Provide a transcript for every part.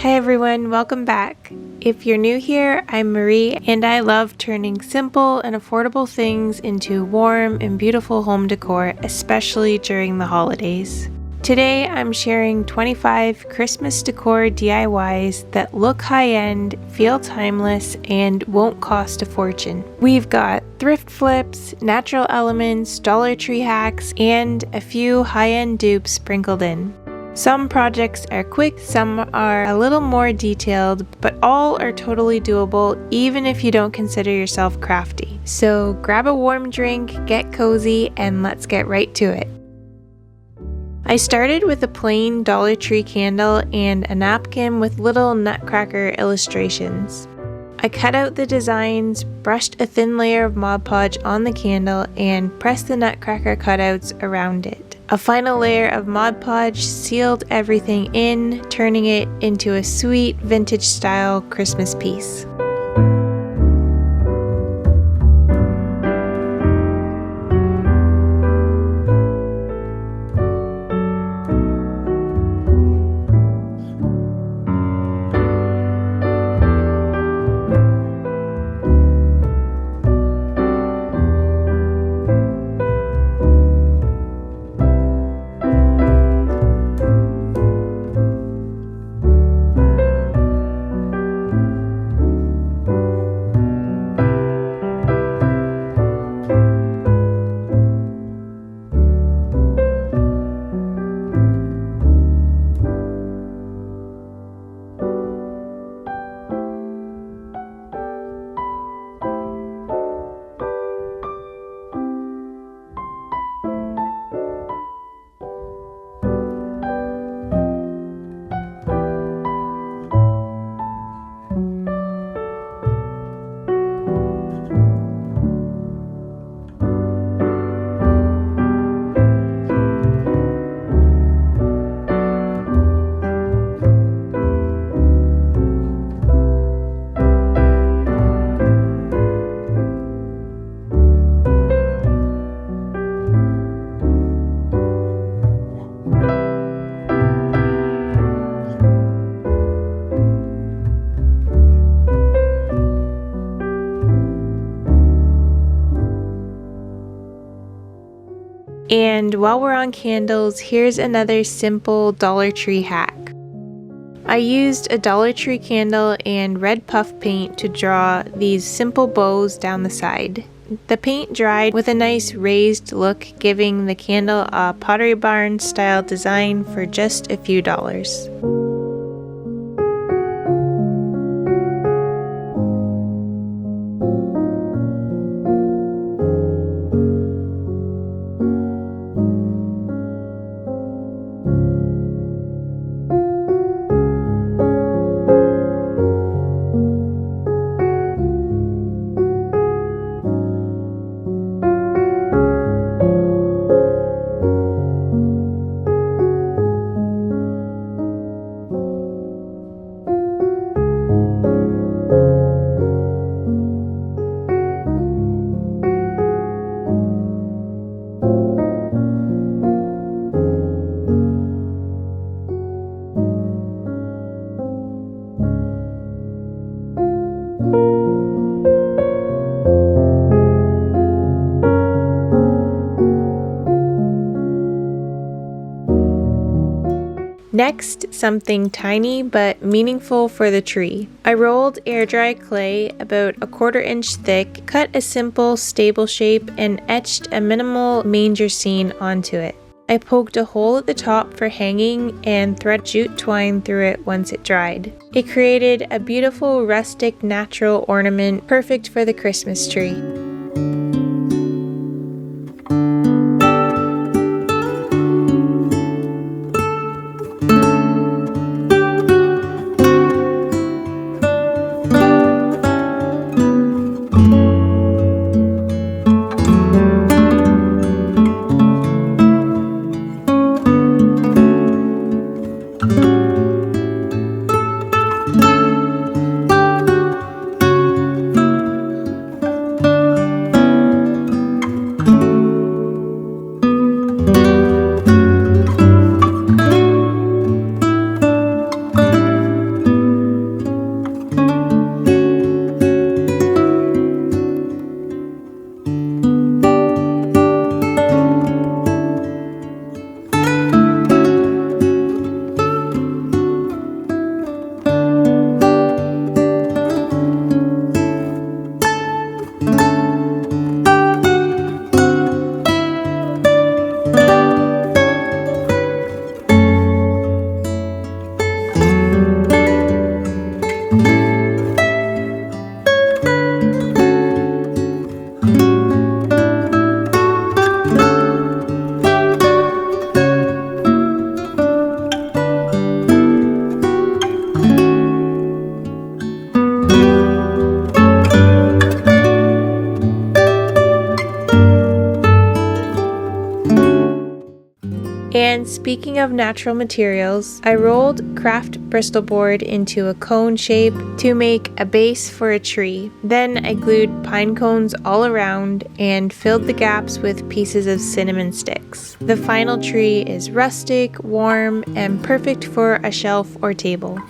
Hi everyone, welcome back. If you're new here, I'm Marie and I love turning simple and affordable things into warm and beautiful home decor, especially during the holidays. Today I'm sharing 25 Christmas decor DIYs that look high-end, feel timeless, and won't cost a fortune. We've got thrift flips, natural elements, Dollar Tree hacks, and a few high-end dupes sprinkled in. Some projects are quick, some are a little more detailed, but all are totally doable even if you don't consider yourself crafty. So grab a warm drink, get cozy, and let's get right to it. I started with a plain Dollar Tree candle and a napkin with little Nutcracker illustrations. I cut out the designs, brushed a thin layer of Mod Podge on the candle, and pressed the Nutcracker cutouts around it. A final layer of Mod Podge sealed everything in, turning it into a sweet vintage-style Christmas piece. And while we're on candles, here's another simple Dollar Tree hack. I used a Dollar Tree candle and red puff paint to draw these simple bows down the side. The paint dried with a nice raised look, giving the candle a Pottery Barn style design for just a few dollars. Next, something tiny but meaningful for the tree. I rolled air dry clay about a 1/4 inch thick, cut a simple stable shape, and etched a minimal manger scene onto it. I poked a hole at the top for hanging and thread jute twine through it once it dried. It created a beautiful rustic natural ornament perfect for the Christmas tree. And speaking of natural materials, I rolled craft Bristol board into a cone shape to make a base for a tree. Then I glued pine cones all around and filled the gaps with pieces of cinnamon sticks. The final tree is rustic, warm, and perfect for a shelf or table.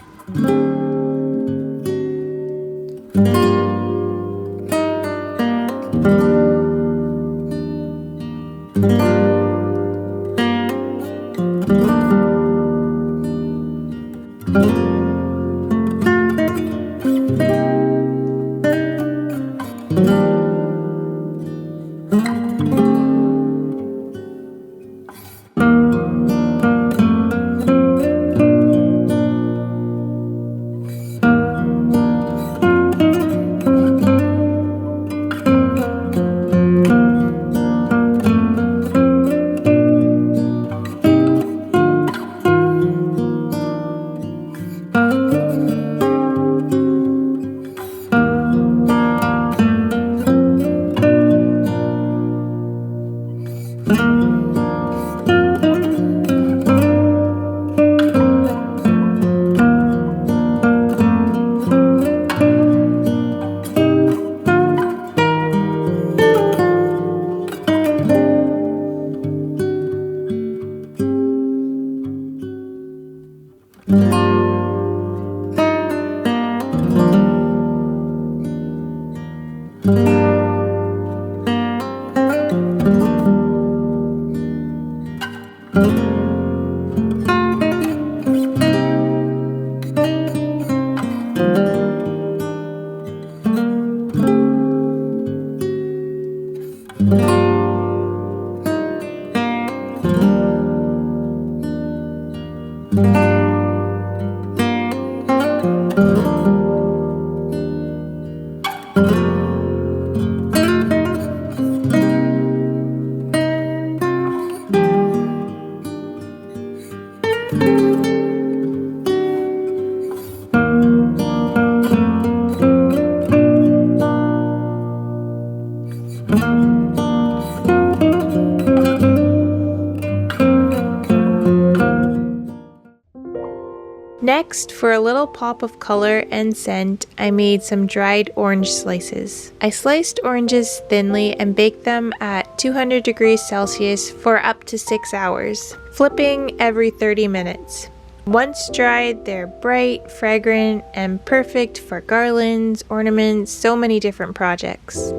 Next, for a little pop of color and scent, I made some dried orange slices. I sliced oranges thinly and baked them at 200 degrees Celsius for up to 6 hours, flipping every 30 minutes. Once dried, they're bright, fragrant, and perfect for garlands, ornaments, so many different projects.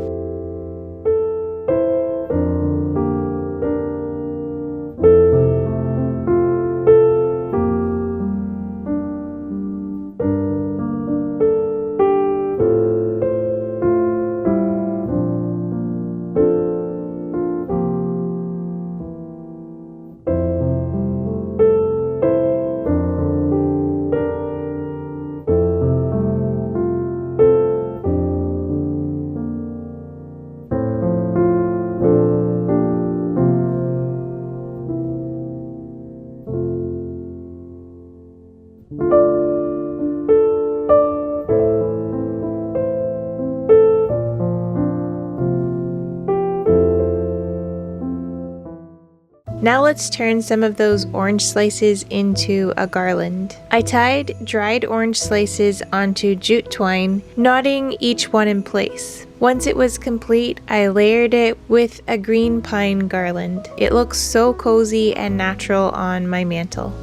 Now let's turn some of those orange slices into a garland. I tied dried orange slices onto jute twine, knotting each one in place. Once it was complete, I layered it with a green pine garland. It looks so cozy and natural on my mantle.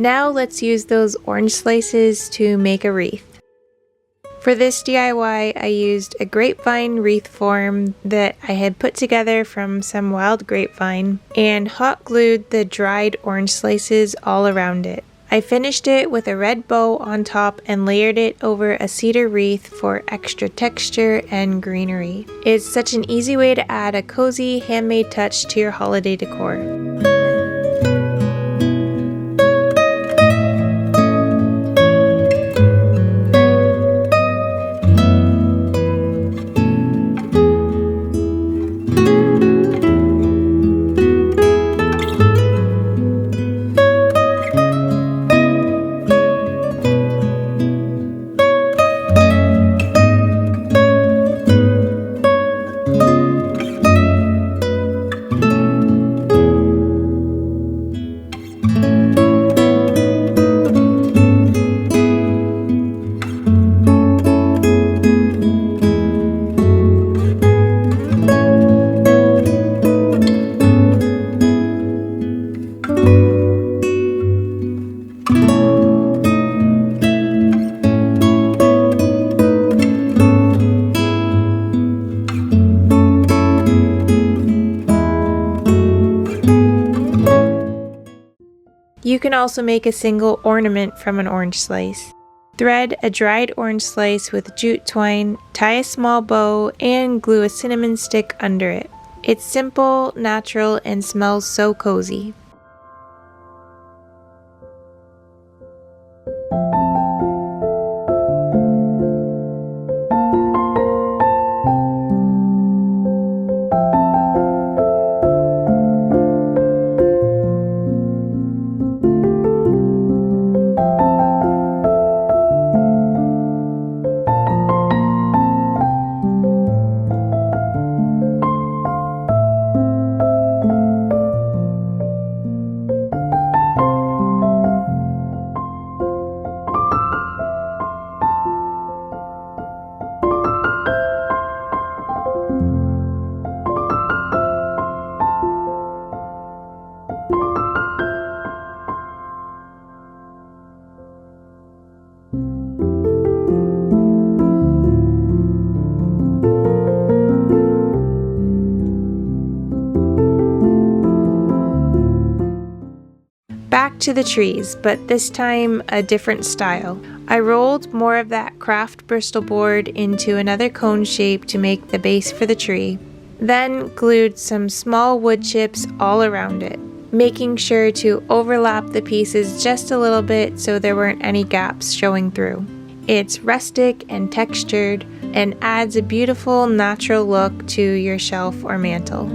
Now let's use those orange slices to make a wreath. For this DIY, I used a grapevine wreath form that I had put together from some wild grapevine and hot glued the dried orange slices all around it. I finished it with a red bow on top and layered it over a cedar wreath for extra texture and greenery. It's such an easy way to add a cozy, handmade touch to your holiday decor. You can also make a single ornament from an orange slice. Thread a dried orange slice with jute twine, tie a small bow, and glue a cinnamon stick under it. It's simple, natural, and smells so cozy. Back to the trees, but this time a different style. I rolled more of that craft Bristol board into another cone shape to make the base for the tree, then glued some small wood chips all around it, making sure to overlap the pieces just a little bit so there weren't any gaps showing through. It's rustic and textured and adds a beautiful natural look to your shelf or mantle.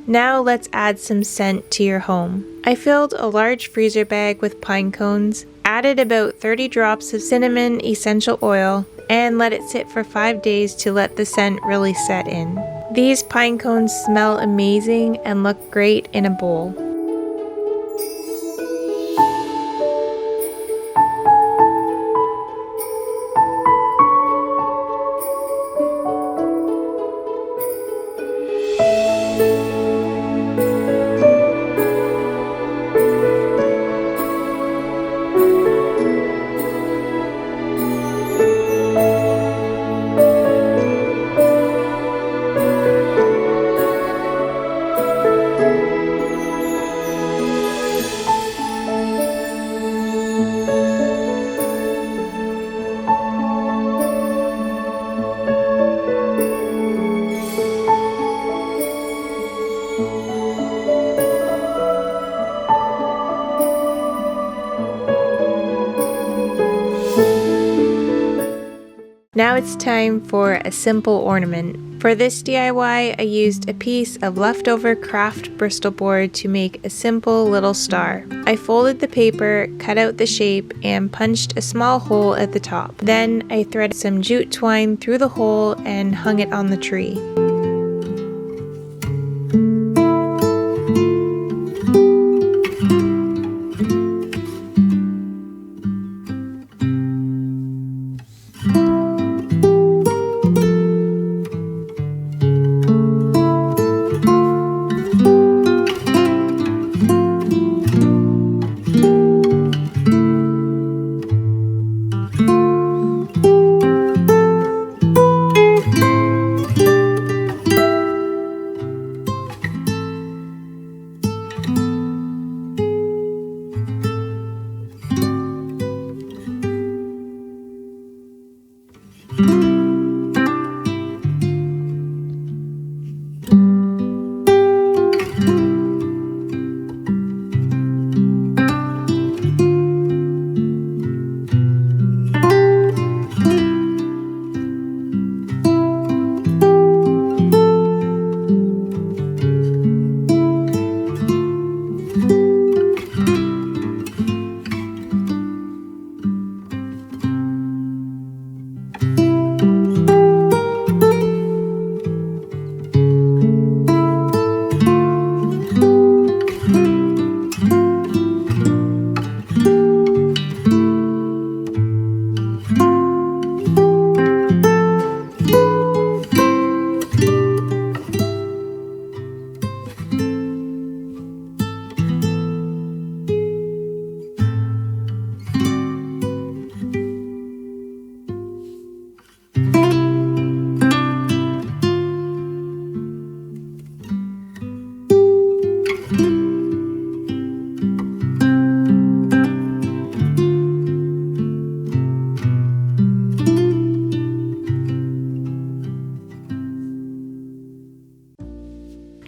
Now let's add some scent to your home. I filled a large freezer bag with pine cones, added about 30 drops of cinnamon essential oil, and let it sit for 5 days to let the scent really set in. These pine cones smell amazing and look great in a bowl. Now it's time for a simple ornament. For this DIY, I used a piece of leftover craft Bristol board to make a simple little star. I folded the paper, cut out the shape, and punched a small hole at the top. Then I threaded some jute twine through the hole and hung it on the tree.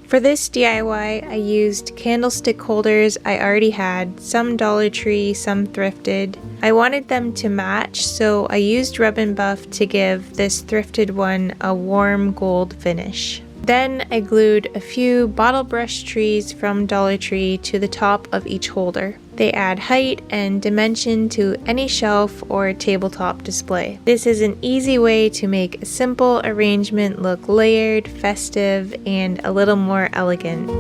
For this DIY, I used candlestick holders I already had, some Dollar Tree, some Thrifted. I wanted them to match, so I used Rub and Buff to give this Thrifted one a warm gold finish. Then I glued a few bottle brush trees from Dollar Tree to the top of each holder. They add height and dimension to any shelf or tabletop display. This is an easy way to make a simple arrangement look layered, festive, and a little more elegant.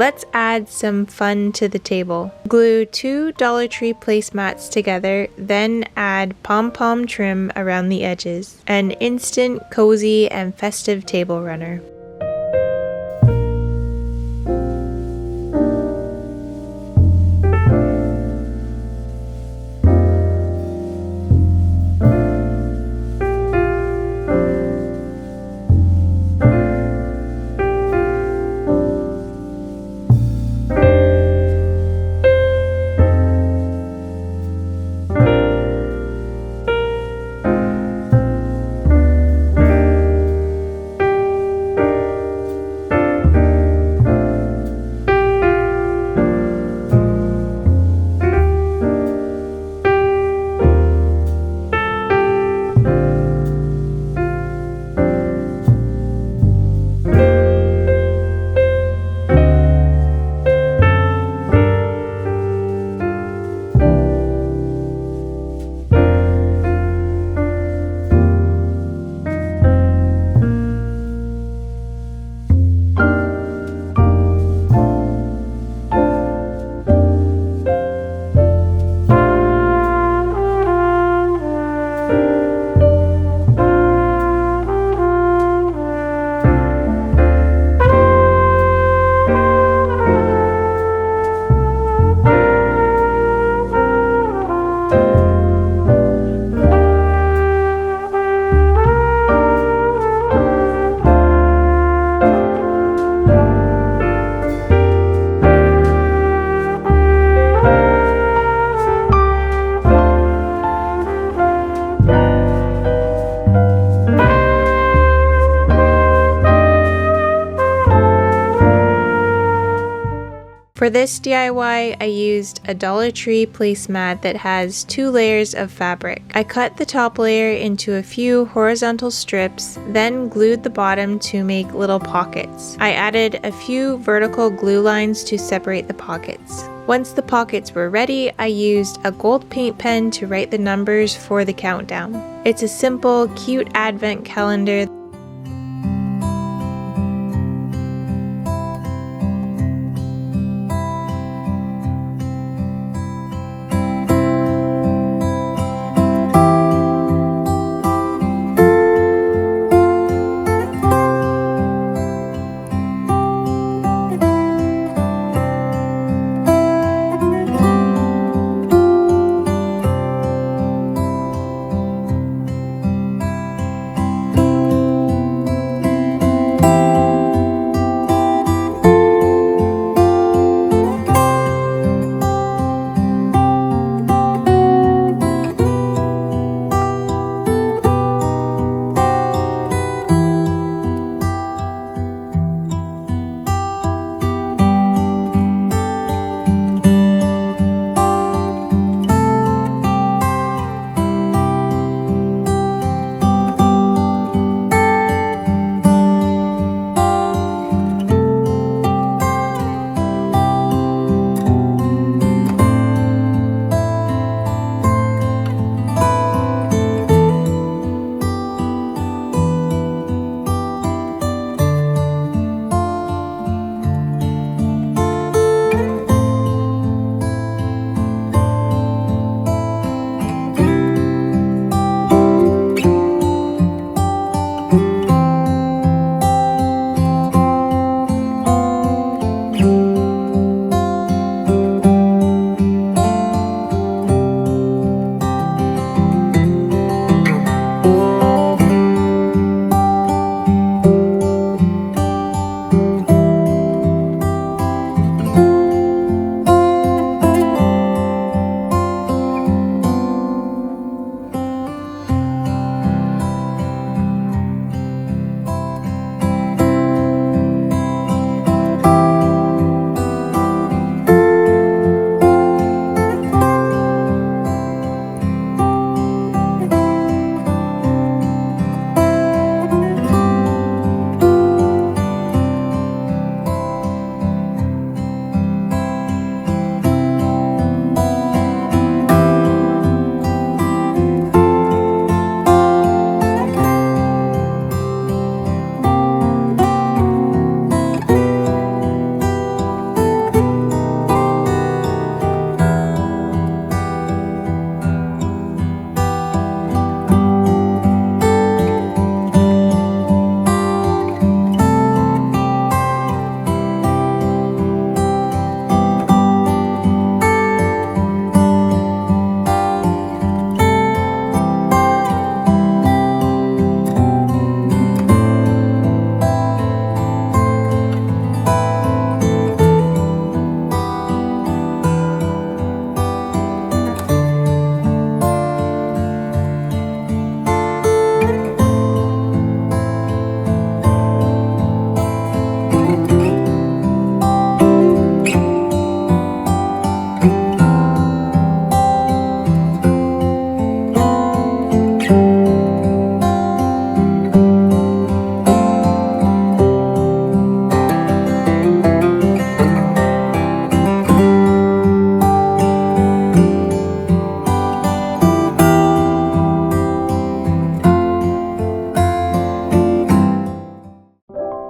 Let's add some fun to the table. Glue 2 Dollar Tree placemats together, then add pom-pom trim around the edges. An instant, cozy, and festive table runner. For this DIY, I used a Dollar Tree placemat that has 2 layers of fabric. I cut the top layer into a few horizontal strips, then glued the bottom to make little pockets. I added a few vertical glue lines to separate the pockets. Once the pockets were ready, I used a gold paint pen to write the numbers for the countdown. It's a simple, cute advent calendar.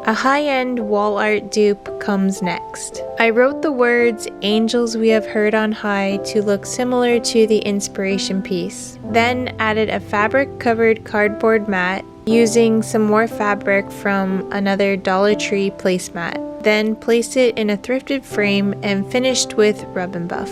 A high-end wall art dupe comes next. I wrote the words "Angels we have heard on high" to look similar to the inspiration piece. Then added a fabric-covered cardboard mat using some more fabric from another Dollar Tree placemat. Then placed it in a thrifted frame and finished with rub and buff.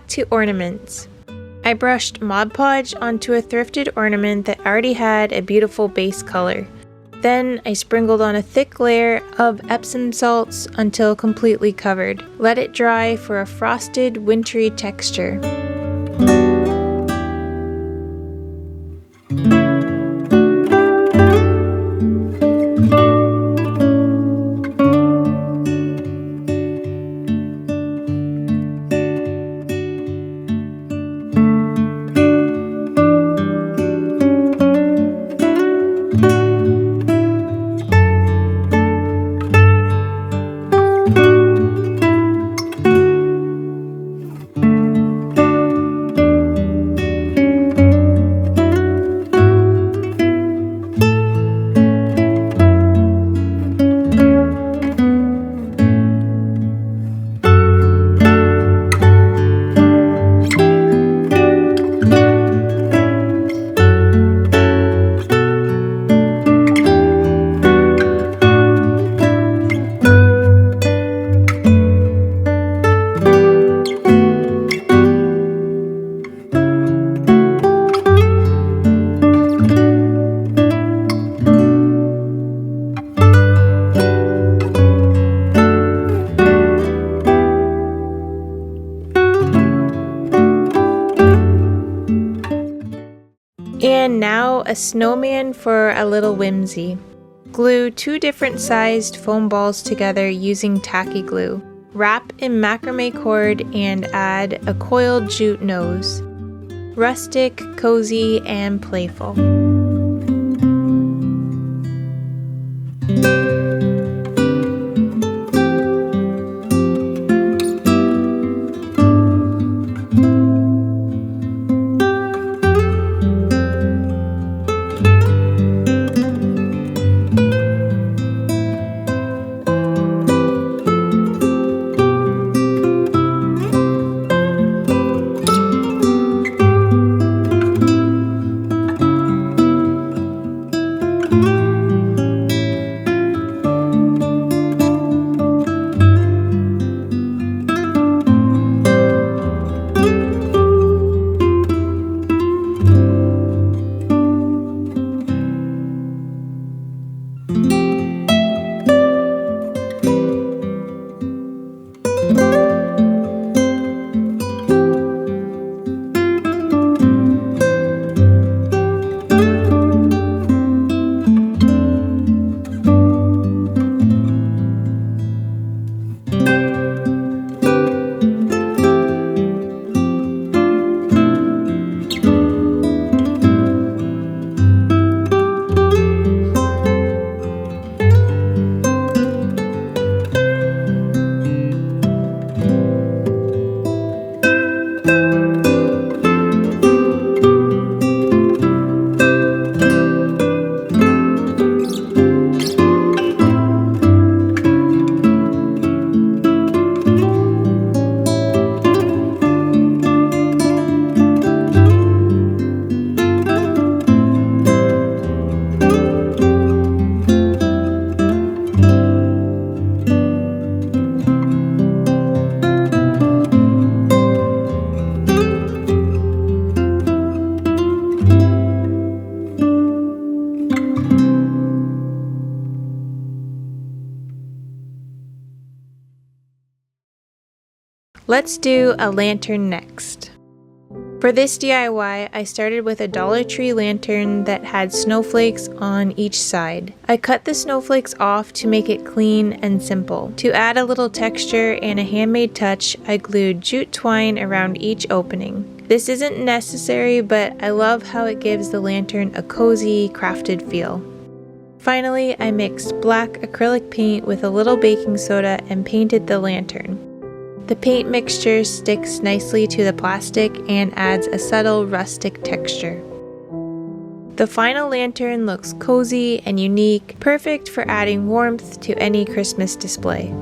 back to ornaments. I brushed Mod Podge onto a thrifted ornament that already had a beautiful base color. Then I sprinkled on a thick layer of Epsom salts until completely covered. Let it dry for a frosted, wintry texture. And now a snowman for a little whimsy. Glue 2 different sized foam balls together using tacky glue. Wrap in macrame cord and add a coiled jute nose. Rustic, cozy, and playful. Let's do a lantern next. For this DIY, I started with a Dollar Tree lantern that had snowflakes on each side. I cut the snowflakes off to make it clean and simple. To add a little texture and a handmade touch, I glued jute twine around each opening. This isn't necessary, but I love how it gives the lantern a cozy, crafted feel. Finally, I mixed black acrylic paint with a little baking soda and painted the lantern. The paint mixture sticks nicely to the plastic and adds a subtle rustic texture. The final lantern looks cozy and unique, perfect for adding warmth to any Christmas display.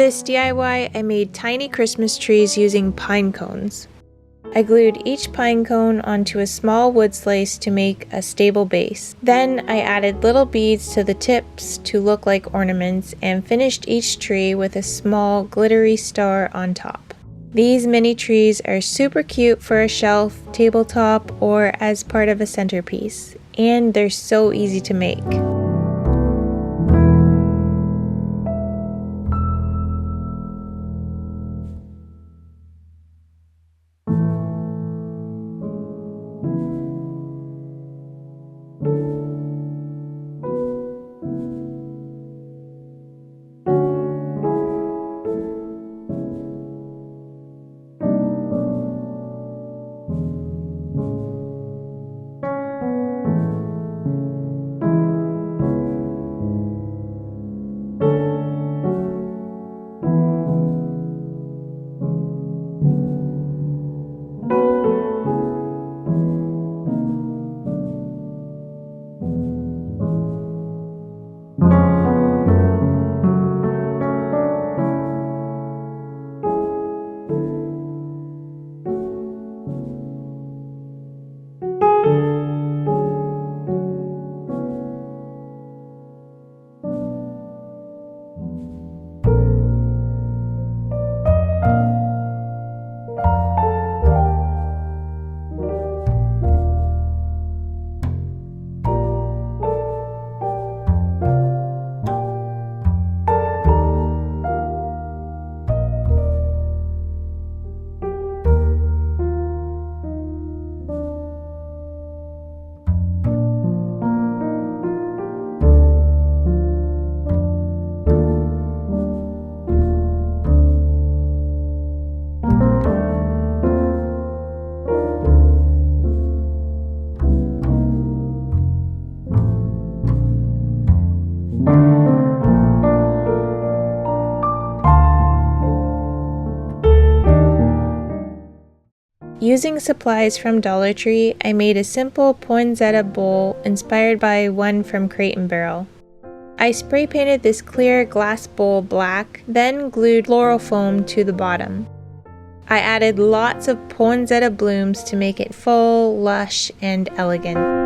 this DIY, I made tiny Christmas trees using pine cones. I glued each pine cone onto a small wood slice to make a stable base. Then I added little beads to the tips to look like ornaments and finished each tree with a small glittery star on top. These mini trees are super cute for a shelf, tabletop, or as part of a centerpiece, and they're so easy to make. Using supplies from Dollar Tree, I made a simple poinsettia bowl inspired by one from Crate & Barrel. I spray painted this clear glass bowl black, then glued floral foam to the bottom. I added lots of poinsettia blooms to make it full, lush, and elegant.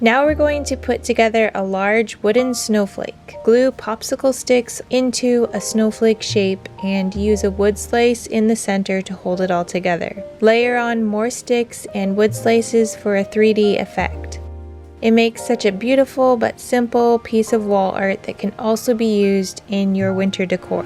Now we're going to put together a large wooden snowflake. Glue popsicle sticks into a snowflake shape and use a wood slice in the center to hold it all together. Layer on more sticks and wood slices for a 3D effect. It makes such a beautiful but simple piece of wall art that can also be used in your winter decor.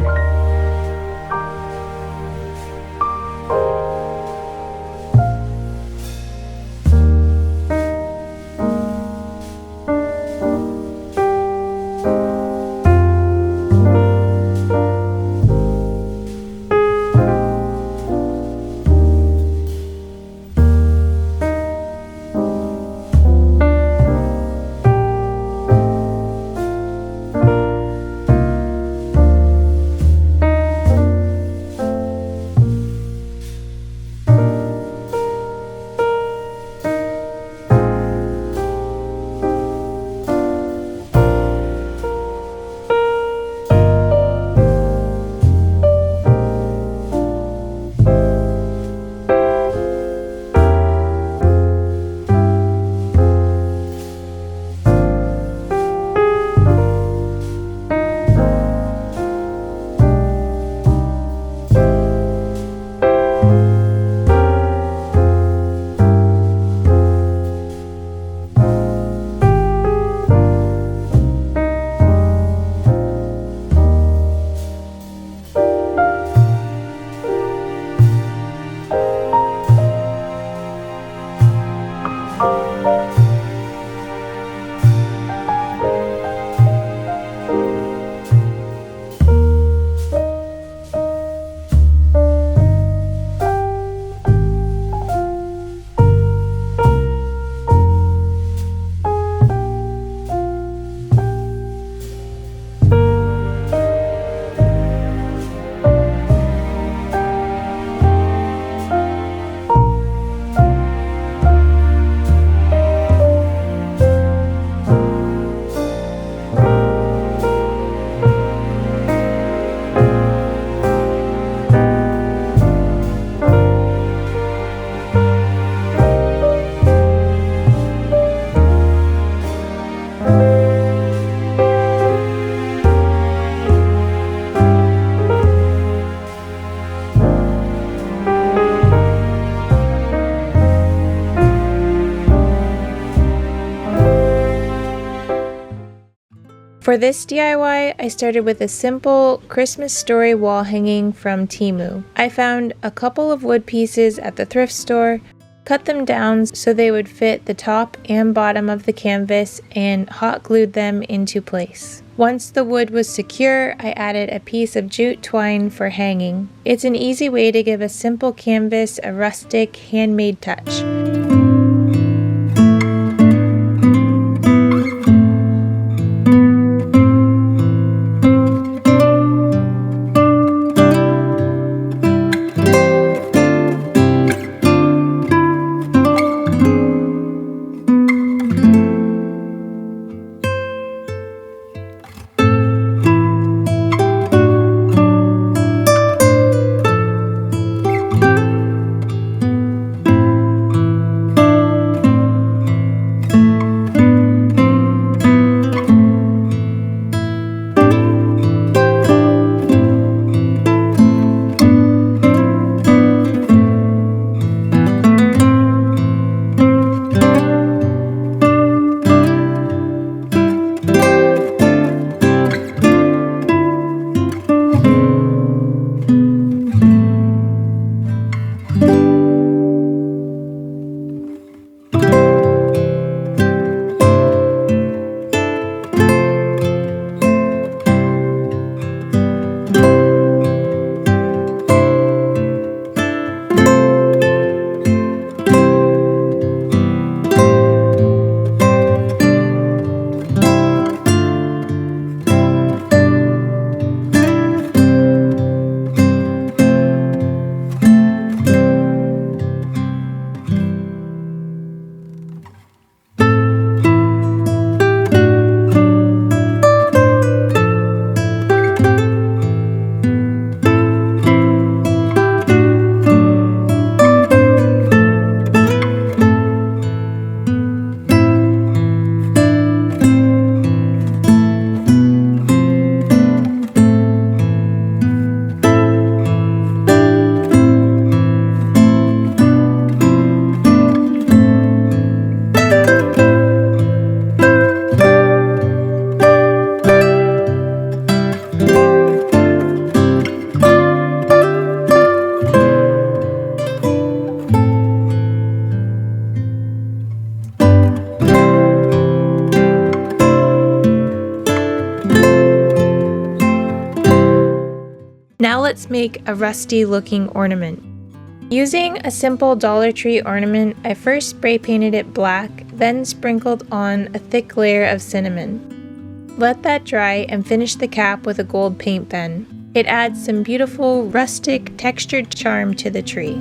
For this DIY, I started with a simple Christmas story wall hanging from Temu. I found a couple of wood pieces at the thrift store, cut them down so they would fit the top and bottom of the canvas, and hot glued them into place. Once the wood was secure, I added a piece of jute twine for hanging. It's an easy way to give a simple canvas a rustic, handmade touch. Now let's make a rusty looking ornament. Using a simple Dollar Tree ornament, I first spray painted it black, then sprinkled on a thick layer of cinnamon. Let that dry and finish the cap with a gold paint pen. It adds some beautiful rustic textured charm to the tree.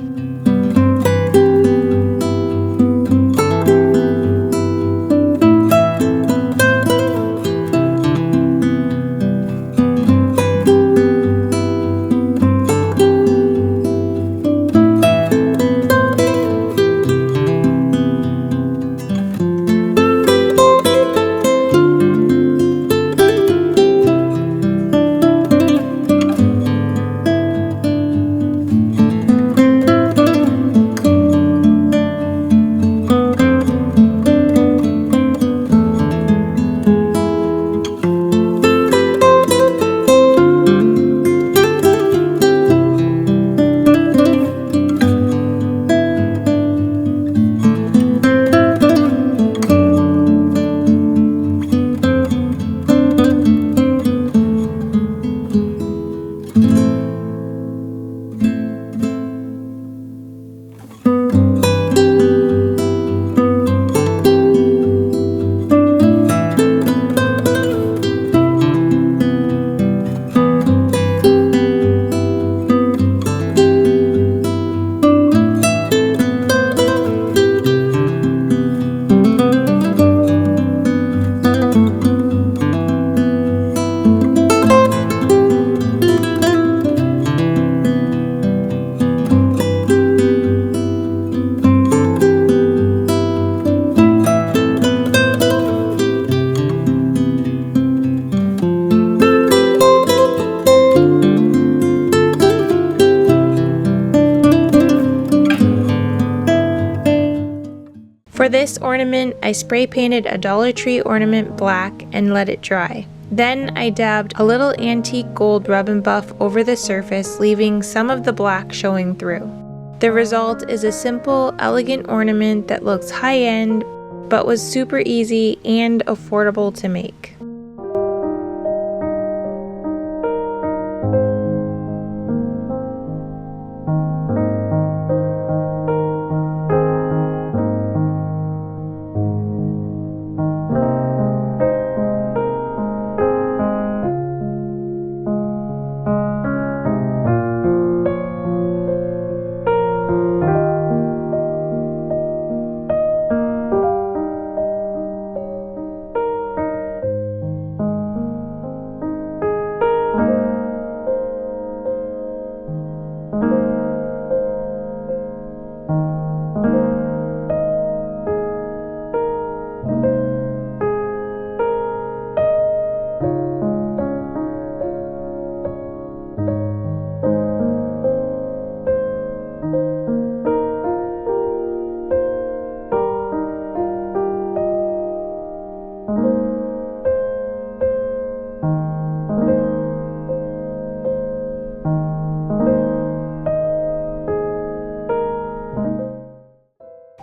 For this ornament, I spray painted a Dollar Tree ornament black and let it dry. Then I dabbed a little antique gold rub and buff over the surface, leaving some of the black showing through. The result is a simple, elegant ornament that looks high-end, but was super easy and affordable to make.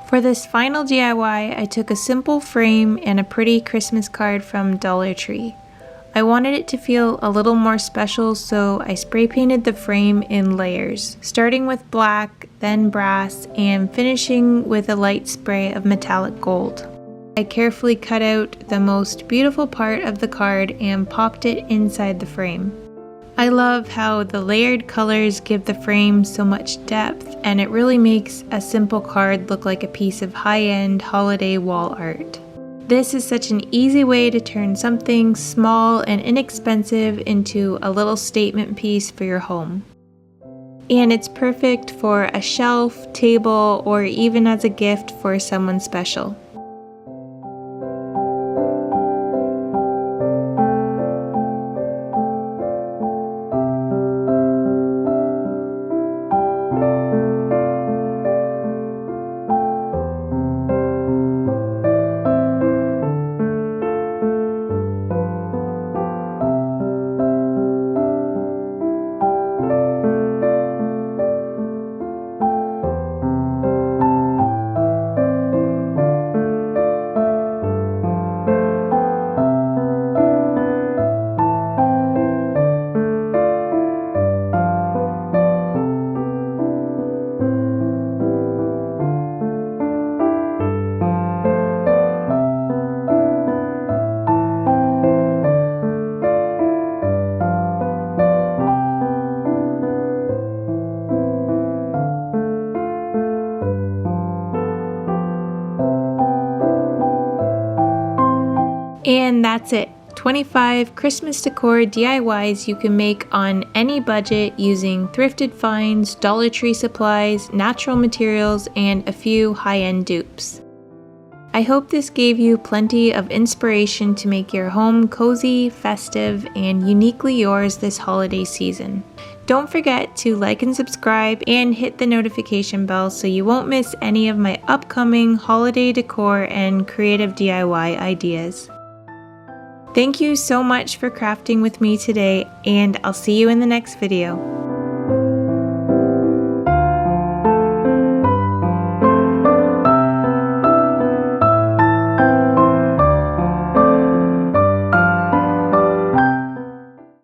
For this final DIY, I took a simple frame and a pretty Christmas card from Dollar Tree. I wanted it to feel a little more special, so I spray painted the frame in layers, starting with black, then brass, and finishing with a light spray of metallic gold. I carefully cut out the most beautiful part of the card and popped it inside the frame. I love how the layered colors give the frame so much depth, and it really makes a simple card look like a piece of high-end holiday wall art. This is such an easy way to turn something small and inexpensive into a little statement piece for your home. And it's perfect for a shelf, table, or even as a gift for someone special. And that's it. 25 Christmas decor DIYs you can make on any budget using thrifted finds, Dollar Tree supplies, natural materials, and a few high-end dupes. I hope this gave you plenty of inspiration to make your home cozy, festive, and uniquely yours this holiday season. Don't forget to like and subscribe and hit the notification bell so you won't miss any of my upcoming holiday decor and creative DIY ideas. Thank you so much for crafting with me today, and I'll see you in the next video.